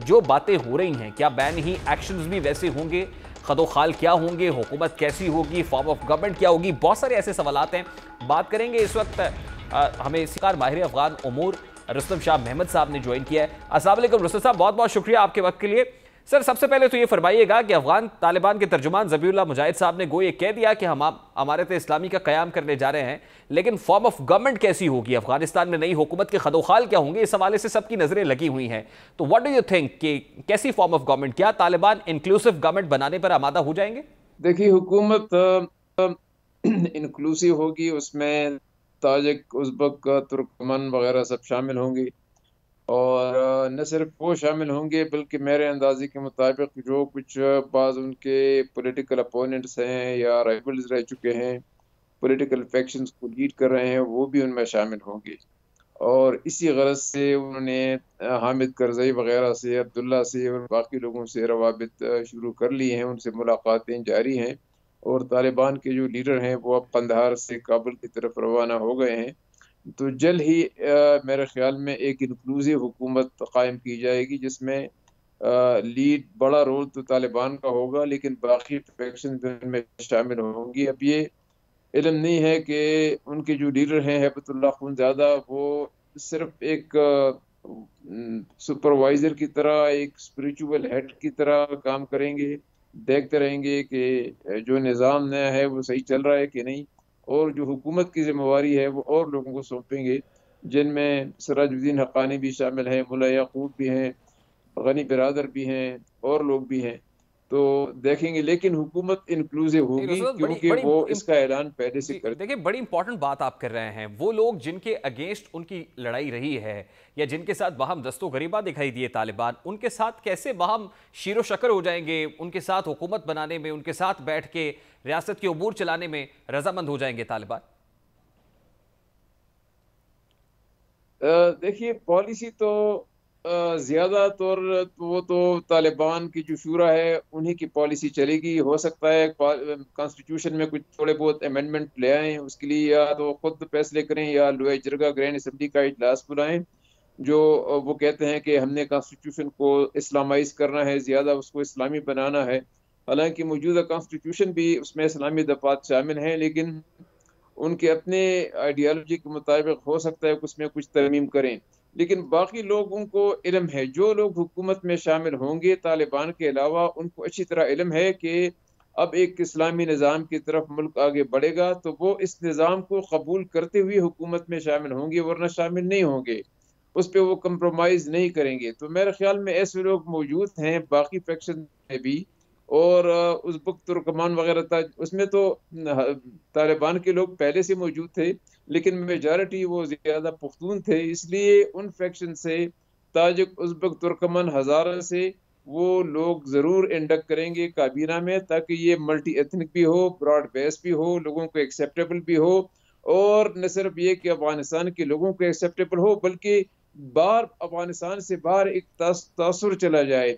जो बातें हो रही हैं, क्या बैन ही एक्शंस भी वैसे होंगे, खदोखाल क्या होंगे, हुकूमत कैसी होगी, फॉर्म ऑफ गवर्नमेंट क्या होगी, बहुत सारे ऐसे सवालात हैं। बात करेंगे इस वक्त हमें शिकार माहिर अफगान उमूर रुस्तम शाह महमद साहब ने ज्वाइन किया है। अस्सलाम वालेकुम रुस्तम साहब, बहुत बहुत शुक्रिया आपके वक्त के लिए। सर, सबसे पहले तो ये फरमाइएगा कि अफगान तालिबान के तर्जुमान ज़बीउल्लाह मुजाहिद साहब ने ये कह दिया कि हम अमारत इस्लामी का क़याम करने जा रहे हैं, लेकिन फॉर्म ऑफ गवर्नमेंट कैसी होगी, अफगानिस्तान में नई हुकूमत के खदोखाल क्या होंगे, इस हवाले से सबकी नज़रें लगी हुई हैं। तो व्हाट डू यू थिंक कि कैसी फॉर्म ऑफ गवर्नमेंट, क्या तालिबान इंक्लूसिव गवर्नमेंट बनाने पर आमादा हो जाएंगे? देखिए, हुकूमत इंक्लूसिव होगी, उसमें ताजिक, उज़्बक, तुर्कमन वगैरह सब शामिल होंगी और न सिर्फ वो शामिल होंगे बल्कि मेरे अंदाजे के मुताबिक जो कुछ बाज़ उनके पॉलिटिकल अपोनेंट्स हैं या राइवल्स रह चुके हैं, पॉलिटिकल फैक्शंस को लीड कर रहे हैं, वो भी उनमें शामिल होंगे। और इसी गरज से उन्होंने हामिद करज़ई वगैरह से, अब्दुल्ला से और बाकी लोगों से रवाबित शुरू कर ली हैं, उनसे मुलाकातें जारी हैं और तालिबान के जो लीडर हैं वो अब कंदहार से काबुल की तरफ रवाना हो गए हैं। तो जल्द ही मेरे ख्याल में एक इंक्लूसिव हुकूमत कायम की जाएगी जिसमें लीड बड़ा रोल तो तालिबान का होगा, लेकिन बाकी फैक्शन भी उनमें शामिल होंगी। अब ये इल्म नहीं है कि उनके जो लीडर हैं हैबतुल्लाह खुंज़ादा, वो सिर्फ एक सुपरवाइजर की तरह, एक स्पिरिचुअल हेड की तरह काम करेंगे, देखते रहेंगे कि जो निज़ाम नया है वो सही चल रहा है कि नहीं, और जो हुकूमत की जिम्मेवारी है वो और लोगों को सौंपेंगे, जिनमें सिराजुद्दीन हक्कानी भी शामिल हैं, मुल्ला याकूब भी हैं, गनी बिरादर भी हैं और लोग भी हैं। तो देखेंगे, लेकिन हुकूमत इंक्लूसिव होगी क्योंकि वो इसका ऐलान पहले से कर। देखिए, बड़ी इंपॉर्टेंट बात आप कर रहे हैं। वो लोग जिनके अगेंस्ट उनकी लड़ाई रही है या जिनके साथ बाहम दस्तो गरीबा दिखाई दिए तालिबान, उनके साथ कैसे बाहम शीरो शकर हो जाएंगे, उनके साथ हुकूमत बनाने में, उनके साथ बैठ के रियासत के उमूर चलाने में रजामंद हो जाएंगे तालिबान? देखिए, पॉलिसी तो ज्यादा तौर वो तो तालिबान की जो शूरा है उन्हीं की पॉलिसी चलेगी। हो सकता है कॉन्स्टिट्यूशन में कुछ थोड़े बहुत अमेंडमेंट ले आए, उसके लिए या तो खुद फैसले करें या लोए जरगा ग्रैंड असम्बली का इजलास बुलाएं, जो वो कहते हैं कि हमने कॉन्स्टिट्यूशन को इस्लामाइज करना है, ज़्यादा उसको इस्लामी बनाना है। हालांकि मौजूदा कॉन्स्टिट्यूशन भी उसमें इस्लामी दफात शामिल हैं, लेकिन उनके अपने आइडियालॉजी के मुताबिक हो सकता है कि उसमें कुछ तरमीम करें। लेकिन बाकी लोगों को इल्म है, जो लोग हुकूमत में शामिल होंगे तालिबान के अलावा, उनको अच्छी तरह इल्म है कि अब एक इस्लामी निज़ाम की तरफ मुल्क आगे बढ़ेगा, तो वो इस निज़ाम को कबूल करते हुए हुकूमत में शामिल होंगे, वरना शामिल नहीं होंगे, उस पर वो कंप्रोमाइज़ नहीं करेंगे। तो मेरे ख्याल में ऐसे लोग मौजूद हैं बाकी फैक्शन में भी, और उज़्बेक तुर्कमान वगैरह था, उसमें तो तालिबान के लोग पहले से मौजूद थे, लेकिन मेजॉरिटी वो ज़्यादा पुख्तून थे, इसलिए उन फैक्शन से ताजिक, उज़्बेक, तुर्कमन, हज़ारा से वो लोग ज़रूर इंडक्ट करेंगे काबीना में, ताकि ये मल्टी एथनिक भी हो, ब्रॉड बेस भी हो, लोगों को एक्सेप्टेबल भी हो, और न सिर्फ ये कि अफगानिस्तान के लोगों को एक्सेप्टेबल हो, बल्कि बाहर अफगानिस्तान से बाहर एक तासुर चला जाए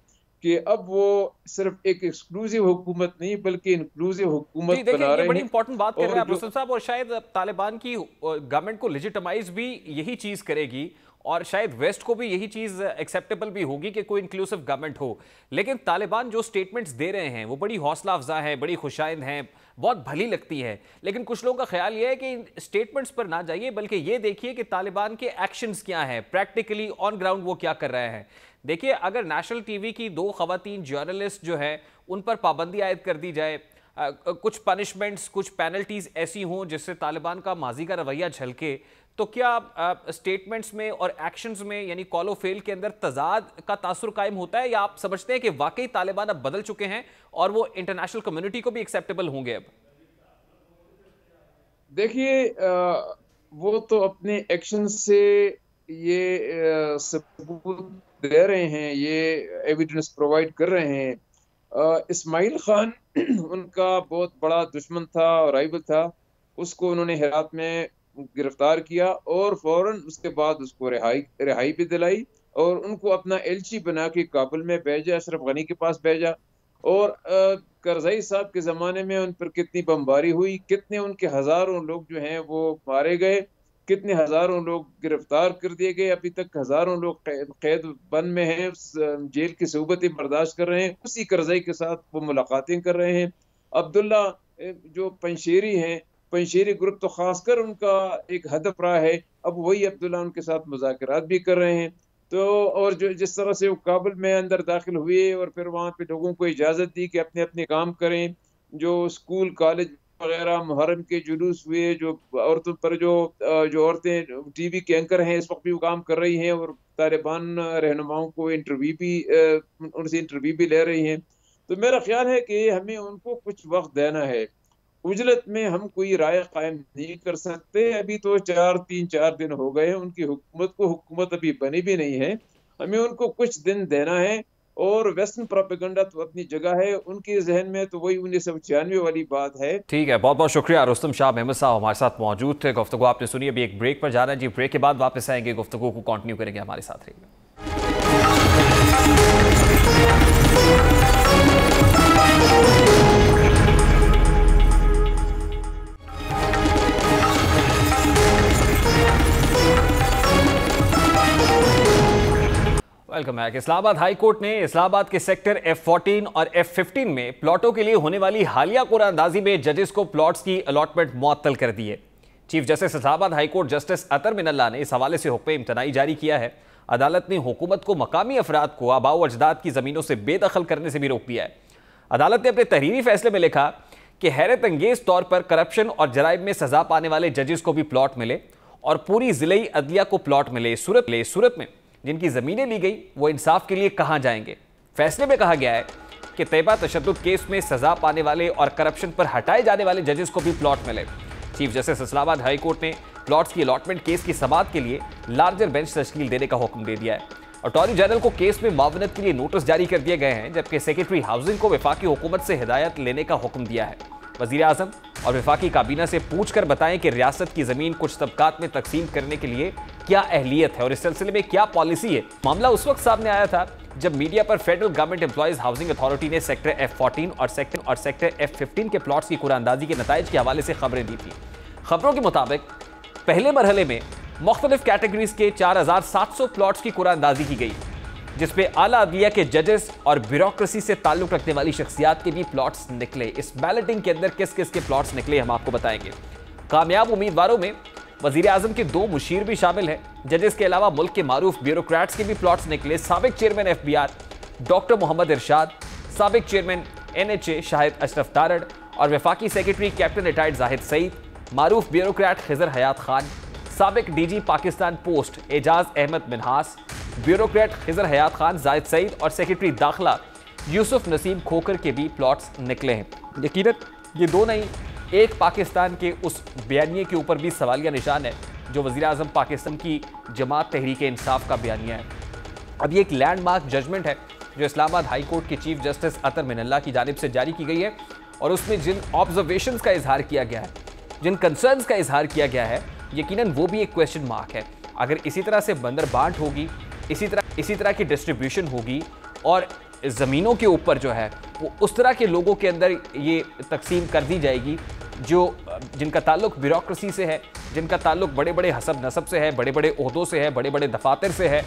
कि अब वो सिर्फ एक एक्सक्लूसिव हुकूमत नहीं बल्कि इंक्लूसिव हुकूमत बना ये रहे बड़ी हैं। इंपॉर्टेंट बात कर रहे हैं आप और रुस्तम साहब, और शायद तालिबान की गवर्नमेंट को लेजिटिमाइज भी यही चीज करेगी, और शायद वेस्ट को भी यही चीज एक्सेप्टेबल भी होगी कि कोई इंक्लूसिव गवर्नमेंट हो। लेकिन तालिबान जो स्टेटमेंट्स दे रहे हैं वो बड़ी हौसला अफजा है, बड़ी खुशाइंद हैं, बहुत भली लगती है, लेकिन कुछ लोगों का ख्याल ये है कि इन स्टेटमेंट्स पर ना जाइए, बल्कि ये देखिए कि तालिबान के एक्शंस क्या हैं, प्रैक्टिकली ऑन ग्राउंड वो क्या कर रहे हैं। देखिए, अगर नेशनल टीवी की 2 खवातीन जर्नलिस्ट जो है उन पर पाबंदी आयद कर दी जाए, कुछ पनिशमेंट्स, कुछ पेनल्टीज ऐसी हों जिससे तालिबान का माजी का रवैया झलके, तो क्या स्टेटमेंट्स में और एक्शंस में यानी कॉल ऑफ फेल के अंदर तजाद का तासुर कायम होता है, या आप समझते हैं कि वाकई तालिबान अब बदल चुके हैं और वो इंटरनेशनल कम्युनिटी को भी एक्सेप्टेबल होंगे अब? देखिए, वो तो अपने एक्शन से ये सबूत दे रहे हैं, ये एविडेंस प्रोवाइड कर रहे हैं। इस्माइल खान उनका बहुत बड़ा दुश्मन था और राइवल था, उसको उन्होंने हेरात में गिरफ्तार किया और फौरन उसके बाद उसको रिहाई भी दिलाई और उनको अपना एलची बना के काबुल में भेजा, अशरफ गनी के पास भेजा। और करज़ई साहब के ज़माने में उन पर कितनी बमबारी हुई, कितने उनके हज़ारों लोग जो हैं वो मारे गए, कितने हज़ारों लोग गिरफ्तार कर दिए गए, अभी तक हज़ारों लोग कैद बंद में हैं, जेल की सूबतें बर्दाश्त कर रहे हैं। उसी करज़ई के साथ वो मुलाकातें कर रहे हैं। अब्दुल्ला जो पंशेरी हैं, पंशेरी ग्रुप तो खासकर उनका एक हदफ रहा है, अब वही अब्दुल्ला उनके साथ मुज़ाकरात भी कर रहे हैं। तो और जो जिस तरह से वो काबुल में अंदर दाखिल हुए और फिर वहाँ पे लोगों को इजाज़त दी कि अपने अपने काम करें, जो स्कूल कॉलेज वगैरह मुहर्रम के जुलूस हुए, जो औरतों पर जो औरतें टीवी के एंकर हैं इस वक्त भी वो काम कर रही हैं और तालिबान रहनुमाओं को उनसे इंटरव्यू भी ले रही हैं। तो मेरा ख्याल है कि हमें उनको कुछ वक्त देना है। उजलत में हम कोई राय कायम नहीं कर सकते, अभी तो 3-4 दिन हो गए हैं उनकी हुकूमत अभी बनी भी नहीं है। हमें उनको कुछ दिन देना है। और वेस्टर्न प्रोपेगेंडा तो अपनी जगह है, उनके जहन में तो वही 1996 वाली बात है। ठीक है, बहुत बहुत शुक्रिया। रुस्तम शाह महमूद साहब हमारे साथ मौजूद थे, गुफ्तगू आपने सुनी। अभी एक ब्रेक पर जाना है जी, ब्रेक के बाद वापस आएंगे, गुफ्तगू को कंटिन्यू करेंगे, हमारे साथ रहिए। Welcome back. Islamabad high court ने इस्लामाबाद के सेक्टर F14 और F15 में प्लॉटों के लिए होने वाली हालिया कुरानंदाजी में जजेस को प्लॉट्स की अलॉटमेंट मुअत्तल कर दी है। Chief justice Islamabad high court justice Athar Minallah ने इस हवाले से हुक्म इम्तनाई जारी किया है। अदालत ने हुकूमत को मकामी अफराद को आबाओ अजदाद की ज़मीनों से बेदखल करने से भी रोक दिया है। अदालत ने अपने तहरीरी फैसले में लिखा कि हैरत अंगेज तौर पर करप्शन और जराइम में सजा पाने वाले जजेस को भी प्लॉट मिले और पूरी जिले अदलिया को प्लॉट मिले। सूरत में जिनकी ज़मीनें ली गई वो इंसाफ के लिए कहाँ जाएंगे। फैसले में कहा गया है कि तैयबा तशद्दुद केस में सजा पाने वाले और करप्शन पर हटाए जाने वाले जजेस को भी प्लॉट मिले। Chief justice Islamabad high court ने प्लॉट्स की अलॉटमेंट केस की समाअत के लिए लार्जर बेंच तश्कील देने का हुक्म दे दिया है। अटॉर्नी जनरल को केस में मावनत के लिए नोटिस जारी कर दिए गए हैं, जबकि सेक्रेटरी हाउसिंग को वफाकी हुकूमत से हिदायत लेने का हुक्म दिया है। वज़ीर आज़म और वफाकी काबीना से पूछकर बताएं कि रियासत की ज़मीन कुछ तबकात में तकसीम करने के लिए क्या अहलियत है और इस सिलसिले में क्या पॉलिसी है। मामला उस वक्त सामने आया था जब मीडिया पर federal government employees housing authority ने सेक्टर F14 और सेक्टर F15 के प्लॉट्स की कुरानंदाजी के नताइज के हवाले से खबरें दी थी। खबरों के मुताबिक पहले मरहले में मुख्तलिफ कैटेगरीज के 4700 प्लॉट्स की कुरानंदाजी की गई, जिसपे आला अदलिया के जजेस और ब्यूरोक्रेसी से ताल्लुक रखने वाली शख्सियात के भी प्लॉट्स निकले। इस बैलेटिंग के अंदर किस किस के प्लॉट्स निकले हम आपको बताएंगे। कामयाब उम्मीदवारों में वज़ीर आज़म के 2 मुशीर भी शामिल हैं। जजेस के अलावा मुल्क के मारूफ ब्यूरोक्रेट्स के भी प्लॉट्स निकले। साबिक chairman FBR doctor Mohammad Irshad, साबिक चेयरमैन NHA शाहिद अशरफ तारड़ और वफाकी secretary captain retired Zahid Saeed, मारूफ ब्यूरोक्रेट खिजर हयात खान, साबिक DG Pakistan post Ejaz Ahmad Minhas, bureaucrat Khizar Hayat Khan, Zahid Saeed और सेक्रेटरी दाखिला यूसुफ नसीम खोखर के भी प्लॉट्स निकले हैं। यकीनन ये दो नहीं, एक पाकिस्तान के उस बयानिए के ऊपर भी सवालिया निशान है जो वज़ीर आज़म पाकिस्तान की जमात तहरीक इंसाफ का बयानिया है। अब ये एक लैंडमार्क जजमेंट है जो इस्लामाबाद हाई कोर्ट के चीफ जस्टिस अतर मिनल्ला की जानिब से जारी की गई है, और उसमें जिन ऑब्जर्वेशंस का इजहार किया गया है, जिन कंसर्न्स का इजहार किया गया है, यकीनन वो भी एक क्वेश्चन मार्क है। अगर इसी तरह से बंदर बांट होगी, इसी तरह की डिस्ट्रीब्यूशन होगी और ज़मीनों के ऊपर जो है वो उस तरह के लोगों के अंदर ये तकसीम कर दी जाएगी जिनका ताल्लुक ब्यूरोक्रेसी से है, जिनका ताल्लुक बड़े बड़े हसब नसब से है, बड़े बड़े ओहदों से है, बड़े बड़े दफातर से है,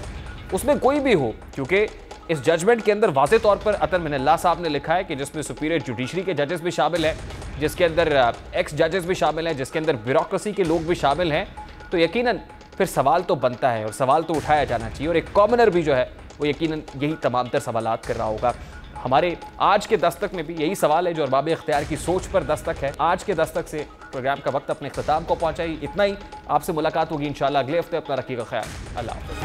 उसमें कोई भी हो, क्योंकि इस जजमेंट के अंदर वाज़े तौर पर अतर मिनल्ला साहब ने लिखा है कि जिसमें सुपीरियर जुडिशरी के जजेस भी शामिल हैं, जिसके अंदर एक्स जजेस भी शामिल हैं, जिसके अंदर ब्यूरोक्रेसी के लोग भी शामिल हैं, तो यकीनन फिर सवाल तो बनता है और सवाल तो उठाया जाना चाहिए। और एक कॉमनर भी जो है वो यकीनन यही तमाम तर सवालात कर रहा होगा। हमारे आज के दस्तक में भी यही सवाल है जो अरबाब इख्तियार की सोच पर दस्तक है। आज के दस्तक से प्रोग्राम का वक्त अपने इख्तिताम को पहुंचाई। इतना ही, आपसे मुलाकात होगी इंशाल्लाह अगले हफ्ते। अपना रखिएगा ख्याल। अल्लाह हाफ़िज़।